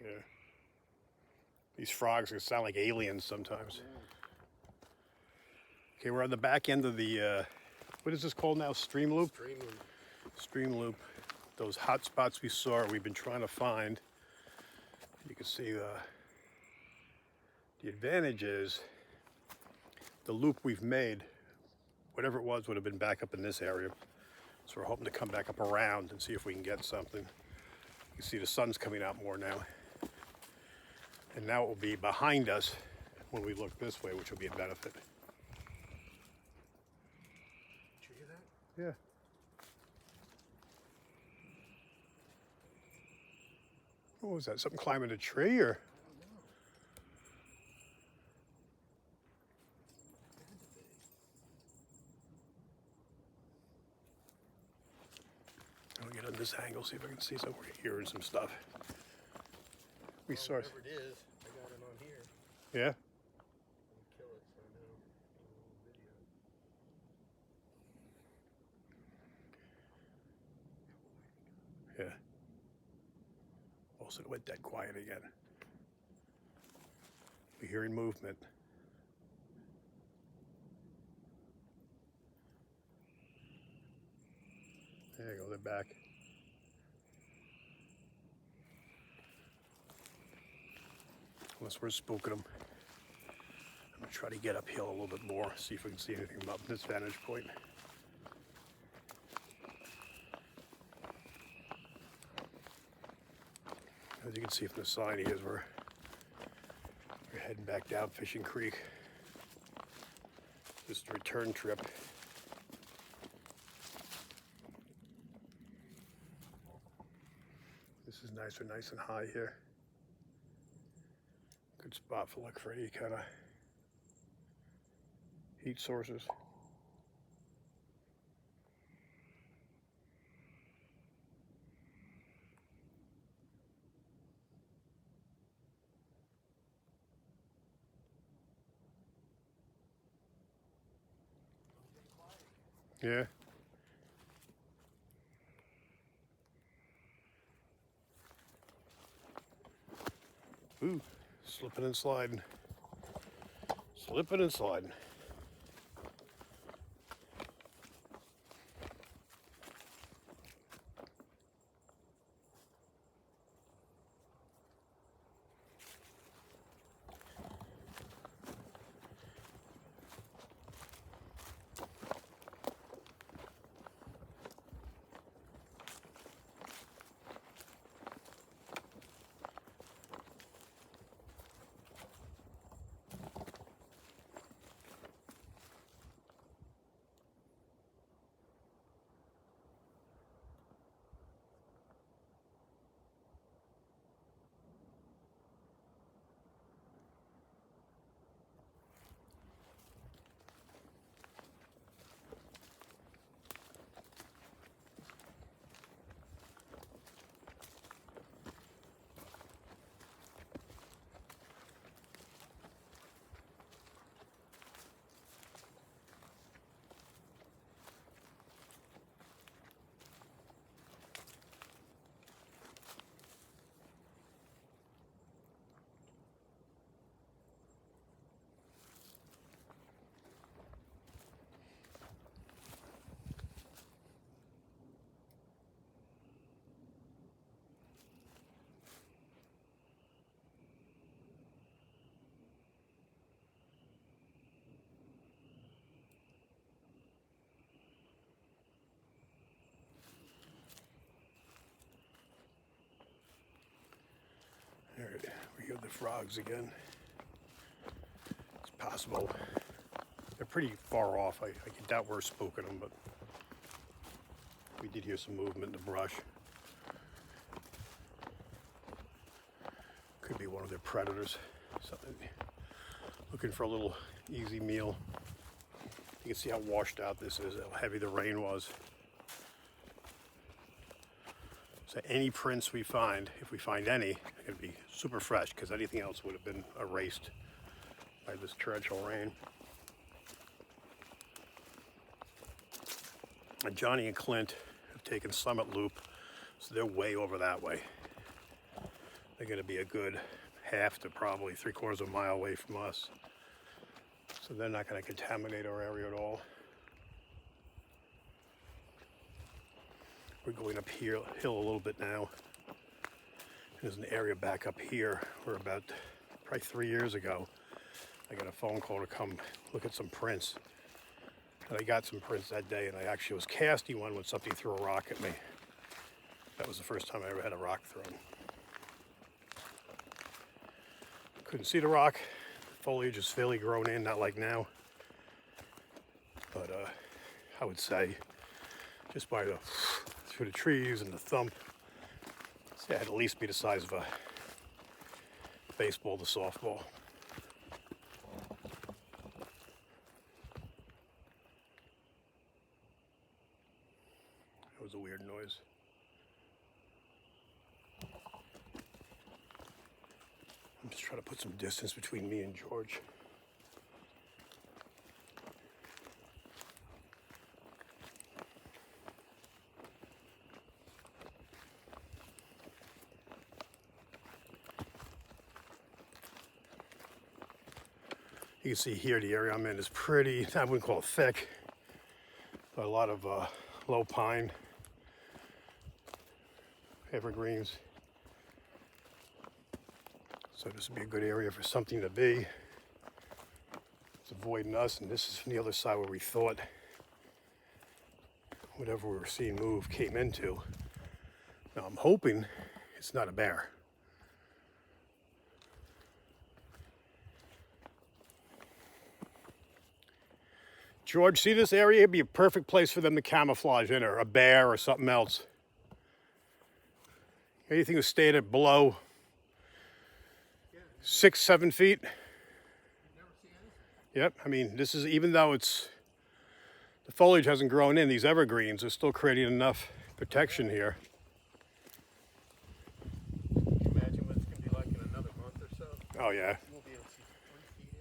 Yeah. These frogs can sound like aliens sometimes. Okay, we're on the back end of the, what is this called now? Stream loop? Stream loop. Stream loop. Those hot spots we saw, we've been trying to find. You can see the advantage is the loop we've made, whatever it was, would have been back up in this area. So we're hoping to come back up around and see if we can get something. You can see the sun's coming out more now. And now it will be behind us when we look this way, which will be a benefit. Did you hear that? Yeah. What was that? Something climbing a tree or? I'll get on this angle, see if I can see something. We're hearing some stuff. We saw. Whatever it is, I got it on here. Yeah. Kill it so I know. Video. Yeah. Also, it went dead quiet again. We're hearing movement. There you go, they're back. Unless we're spooking them. I'm gonna try to get uphill a little bit more, see if we can see anything about this vantage point. As you can see from the sign here, we're heading back down Fishing Creek. This is the return trip. This is nice. We're nice and high here. Good spot for look for any kind of heat sources. Yeah. Ooh, slipping and sliding. Slipping and sliding. All right, we hear the frogs again. It's possible. They're pretty far off. I doubt we're spooking them, but we did hear some movement in the brush. Could be one of their predators. Something. Looking for a little easy meal. You can see how washed out this is, how heavy the rain was. So any prints we find, if we find any, are going to be super fresh because anything else would have been erased by this torrential rain. And Johnny and Clint have taken Summit Loop, so they're way over that way. They're going to be a good half to probably 3/4 of a mile away from us. So they're not going to contaminate our area at all. We're going up here, hill a little bit now. There's an area back up here where about probably 3 years ago, I got a phone call to come look at some prints. And I got some prints that day, and I actually was casting one when something threw a rock at me. That was the first time I ever had a rock thrown. Couldn't see the rock. Foliage is fairly grown in, not like now. But I would say, just by the through the trees and the thump, it had at least be the size of a baseball to softball. That was a weird noise. I'm just trying to put some distance between me and George. You can see here the area I'm in is pretty, I wouldn't call it thick, but a lot of low pine, evergreens. So this would be a good area for something to be. It's avoiding us, and this is from the other side where we thought whatever we were seeing move came into. Now I'm hoping it's not a bear. George, see this area? It'd be a perfect place for them to camouflage in, or a bear or something else. Anything that stayed at below 6, 7 feet. Yep, I mean, this is, even though it's, the foliage hasn't grown in, these evergreens are still creating enough protection here. Can you imagine what it's going to be like in another month or so? Oh yeah. We'll be able to see 3 feet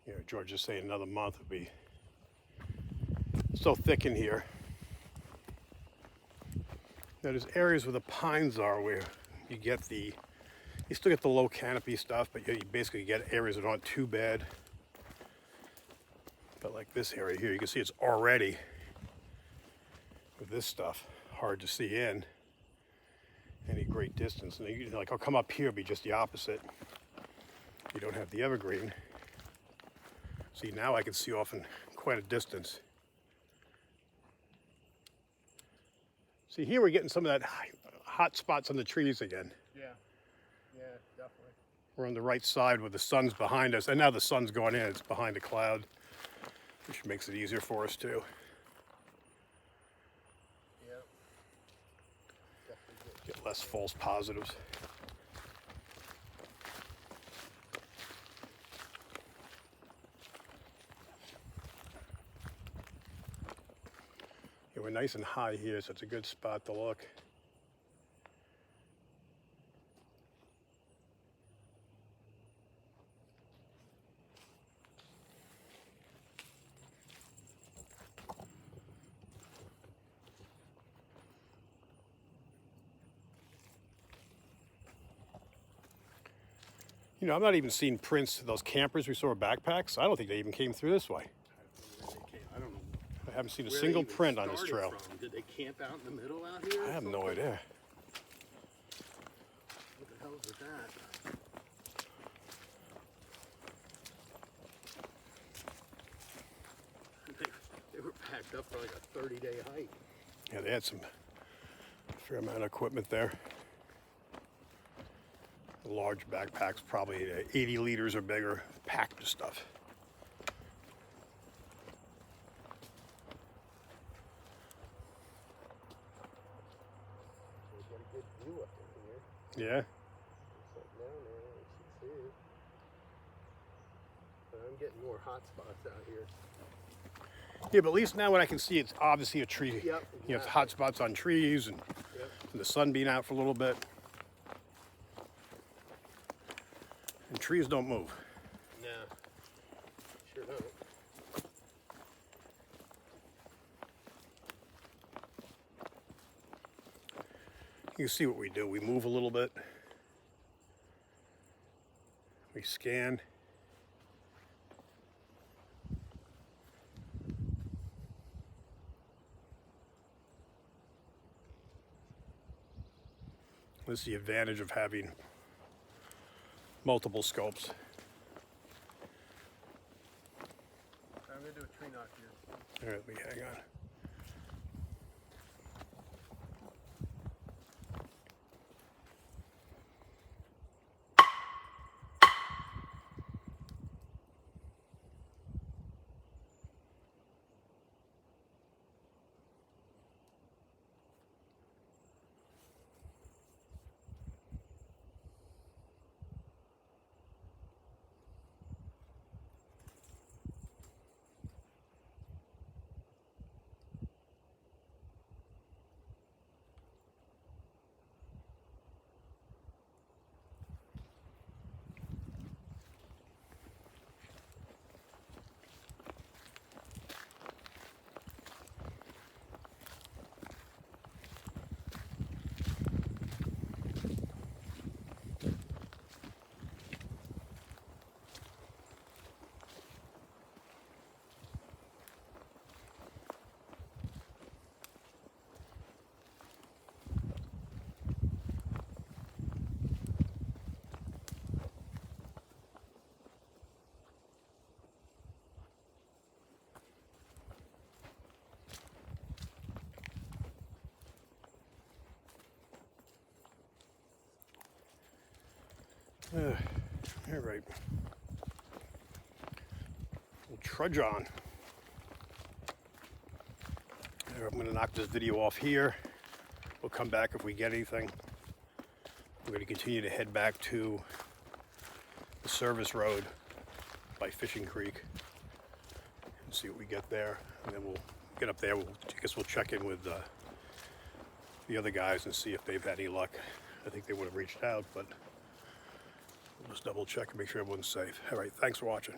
in. Yeah, George is saying another month would be so thick in here. Now there's areas where the pines are where you get the, you still get the low canopy stuff, but you basically get areas that aren't too bad. But like this area here, you can see it's already, with this stuff, hard to see in any great distance. And you, like, I'll come up here, it'll be just the opposite. You don't have the evergreen. See, now I can see off in quite a distance. See, here we're getting some of that hot spots on the trees again. Yeah, yeah, definitely. We're on the right side where the sun's behind us, and now the sun's going in, it's behind a cloud, which makes it easier for us too. Yeah. Definitely good. Get less false positives. Yeah, we're nice and high here, so it's a good spot to look. You know, I'm not even seeing prints of those campers we saw with backpacks. I don't think they even came through this way. I don't know I haven't seen a where single they even print on this started trail. from. Did they camp out in the middle out here? I have no idea. What the hell was that? They were packed up for like a 30-day hike. Yeah, they had some fair amount of equipment there. Large backpacks, probably 80 liters or bigger, packed with stuff. So we got a good view up in here. Yeah. Something down there, you should see it. But I'm getting more hot spots out here. Yeah, but at least now what I can see, it's obviously a tree. Yep, You have hot spots on trees and Yep. the sun being out for a little bit. And trees don't move. No. Sure don't. You see what we do. We move a little bit. We scan. This is the advantage of having multiple scopes. I'm gonna do a tree knock here. All right, let me hang on. All right. We'll trudge on. I'm going to knock this video off here. We'll come back if we get anything. We're going to continue to head back to the service road by Fishing Creek and see what we get there. And then we'll get up there. I guess we'll check in with the other guys and see if they've had any luck. I think they would have reached out, but we'll just double check and make sure everyone's safe. All right, thanks for watching.